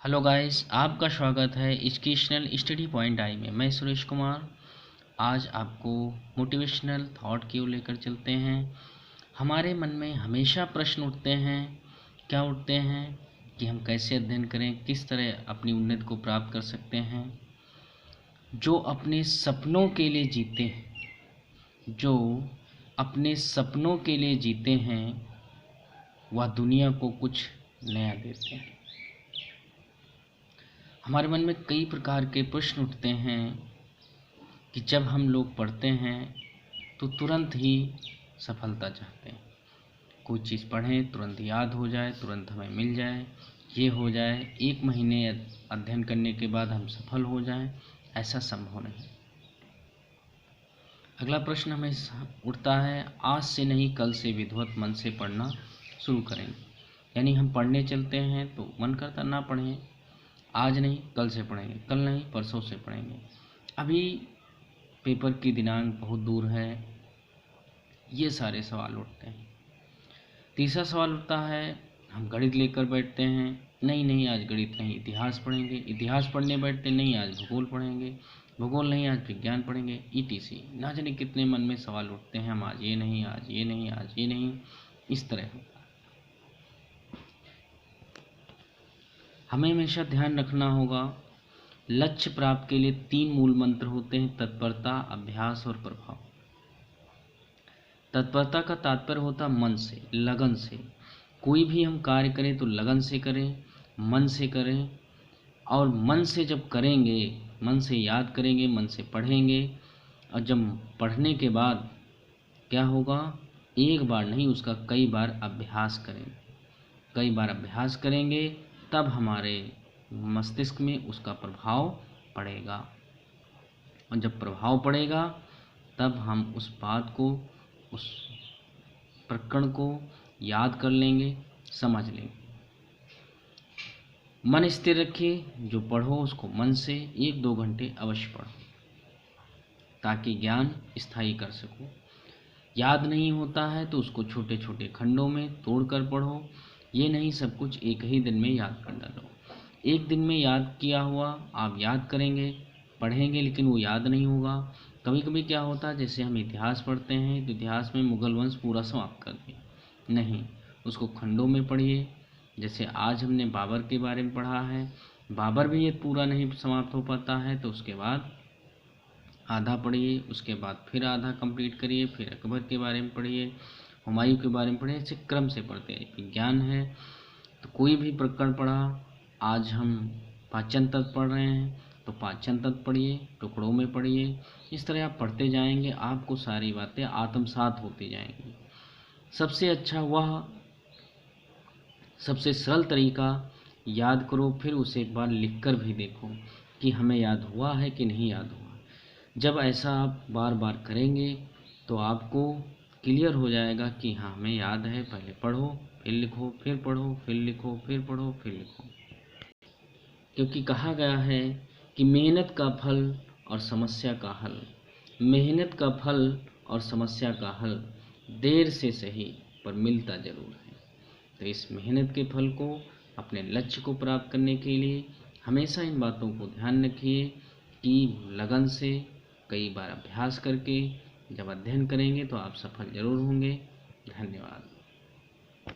Hello guys, आपका स्वागत है एजुकेशनल स्टडी पॉइंट आई में। मैं सुरेश कुमार आज आपको मोटिवेशनल थॉट की ओर लेकर चलते हैं। हमारे मन में हमेशा प्रश्न उठते हैं, क्या उठते हैं कि हम कैसे अध्ययन करें, किस तरह अपनी उन्नति को प्राप्त कर सकते हैं। जो अपने सपनों के लिए जीते हैं, जो अपने सपनों के लिए जीते हैं, वह दुनिया को कुछ नया देते हैं। हमारे मन में कई प्रकार के प्रश्न उठते हैं कि जब हम लोग पढ़ते हैं तो तुरंत ही सफलता चाहते हैं। कोई चीज़ पढ़ें तुरंत याद हो जाए, तुरंत हमें मिल जाए, ये हो जाए, 1 महीने अध्ययन करने के बाद हम सफल हो जाएं, ऐसा संभव नहीं। अगला प्रश्न हमें उठता है, आज से नहीं कल से विधिवत मन से पढ़ना शुरू करेंगे। यानी हम पढ़ने चलते हैं तो मन करता ना पढ़ें, आज नहीं कल से पढ़ेंगे, कल नहीं परसों से पढ़ेंगे। अभी पेपर की दिनांक बहुत दूर है, ये सारे सवाल उठते हैं। तीसरा सवाल उठता है, हम गणित लेकर बैठते हैं, नहीं आज गणित नहीं इतिहास पढ़ेंगे, इतिहास पढ़ने बैठते नहीं आज भूगोल पढ़ेंगे, भूगोल नहीं आज विज्ञान पढ़ेंगे, ईटीसी। ना जाने कितने मन में सवाल उठते हैं, हम आज ये नहीं, आज ये नहीं, आज ये नहीं, इस तरह होता है। हमें हमेशा ध्यान रखना होगा, लक्ष्य प्राप्ति के लिए 3 मूल मंत्र होते हैं, तत्परता, अभ्यास और प्रभाव। तत्परता का तात्पर्य होता मन से, लगन से। कोई भी हम कार्य करें तो लगन से करें, मन से करें। और मन से जब करेंगे, मन से याद करेंगे, मन से पढ़ेंगे, और जब पढ़ने के बाद क्या होगा, एक बार नहीं उसका कई बार अभ्यास करेंगे। कई बार अभ्यास करेंगे तब हमारे मस्तिष्क में उसका प्रभाव पड़ेगा, और जब प्रभाव पड़ेगा तब हम उस बात को, उस प्रकरण को याद कर लेंगे, समझ लेंगे। मन स्थिर रखिए, जो पढ़ो उसको मन से 1-2 घंटे अवश्य पढ़ो ताकि ज्ञान स्थायी कर सको। याद नहीं होता है तो उसको छोटे छोटे खंडों में तोड़कर पढ़ो, ये नहीं सब कुछ एक ही दिन में याद कर डालो। एक दिन में याद किया हुआ आप याद करेंगे, पढ़ेंगे, लेकिन वो याद नहीं होगा। कभी कभी क्या होता है, जैसे हम इतिहास पढ़ते हैं तो इतिहास में मुगल वंश पूरा समाप्त कर दिया, नहीं, उसको खंडों में पढ़िए। जैसे आज हमने बाबर के बारे में पढ़ा है, बाबर भी ये पूरा नहीं समाप्त हो पाता है तो उसके बाद आधा पढ़िए, उसके बाद फिर आधा कंप्लीट करिए, फिर अकबर के बारे में पढ़िए, हुमायूं के बारे में पढ़िए। ऐसे क्रम से पढ़ते हैं। विज्ञान है तो कोई भी प्रकरण पढ़ा, आज हम पाचन तत्व पढ़ रहे हैं तो पाचन तत्व पढ़िए, टुकड़ों में पढ़िए। इस तरह आप पढ़ते जाएंगे, आपको सारी बातें आत्मसात होती जाएंगी। सबसे अच्छा वह, सबसे सरल तरीका, याद करो फिर उसे एक बार लिख कर भी देखो कि हमें याद हुआ है कि नहीं याद हुआ। जब ऐसा आप बार बार करेंगे तो आपको क्लियर हो जाएगा कि हाँ हमें याद है। पहले पढ़ो फिर लिखो, फिर पढ़ो फिर लिखो, फिर पढ़ो फिर लिखो। क्योंकि कहा गया है कि मेहनत का फल और समस्या का हल, मेहनत का फल और समस्या का हल देर से सही पर मिलता जरूर है। तो इस मेहनत के फल को, अपने लक्ष्य को प्राप्त करने के लिए हमेशा इन बातों को ध्यान रखिए कि लगन से कई बार अभ्यास करके जब अध्ययन करेंगे तो आप सफल जरूर होंगे। धन्यवाद।